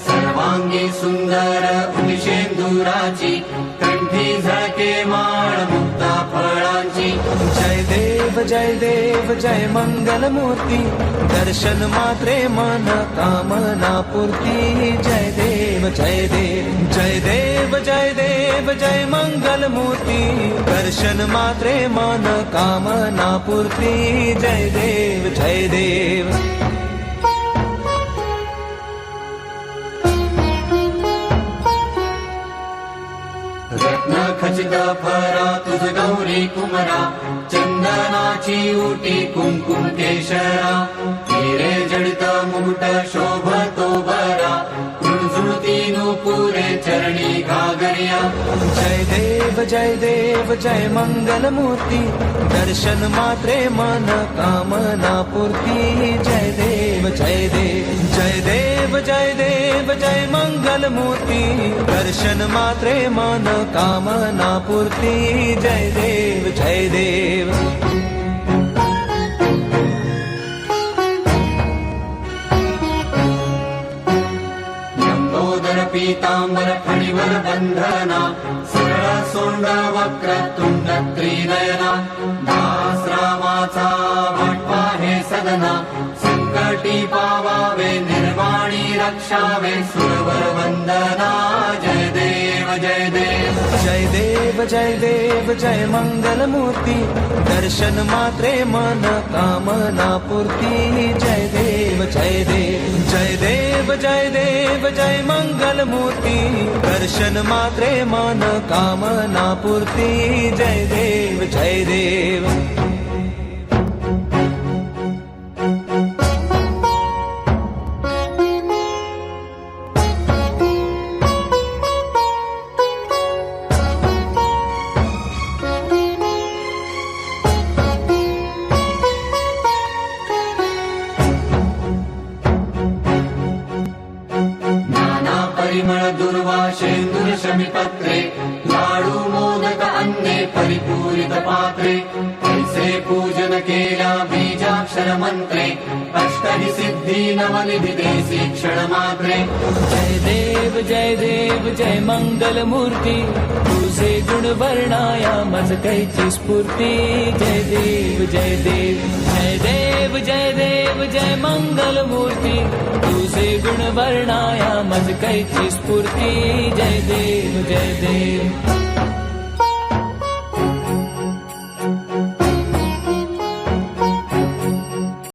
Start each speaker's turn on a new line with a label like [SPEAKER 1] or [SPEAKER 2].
[SPEAKER 1] सर्वांगी सुंदर उदिशेंदुराची कंठी झळके माळ मुक्ता फळांची
[SPEAKER 2] जय देव जय मंगल मूर्ती दर्शन मात्रे मन कामना पूर्ती जय देव जय देव जय मंगल मूर्ती दर्शन मात्रे मन कामना पूर्ती जय देव
[SPEAKER 1] रत्न खचित फरा तुझ गौरी कुमरा चंदनाची उटी कुंकुम केशरा हिरे जडित मुकुट शोभतो बरा झुळझुळती नुपुरे चरणी घागरिया
[SPEAKER 2] जय देव जय मंगल मूर्ती दर्शन मात्रे मन कामना पूर्ती जय देव जय मंगल मूर्ती दर्शन मात्रे मन कामना पूर्ती जय देव
[SPEAKER 1] लंबोदर पीतांबर फणीवर बंधना सरळ सोंड वक्र तुंड त्रिनयना दास रामाचा वाटपा हे सदना संकटी पावावे निर्वाणी रक्षावे सुरवर वंदना जय देव जय मंगल मूर्ती दर्शन मात्रे मन कामना पूर्ती जय देव जय मंगल मूर्ती दर्शन मात्रे मन कामना पूर्ती जय देव परिमळ दुर्वाशेंदुर शमीपत्रे लाडू मोदक अन्ने परिपूरित पात्रे ऐसे पूजन केल्या बीजाक्षर मंत्रे अष्टहि सिद्धी नवनिधी देसी क्षण मात्रे
[SPEAKER 2] जय देव जय मंगल मूर्ती तुझे गुण वर्णाया मज कैची स्फूर्ती जय देव जय मंगल मूर्ती तुझे गुण वर्णाया मज कैची स्फूर्ती जय देव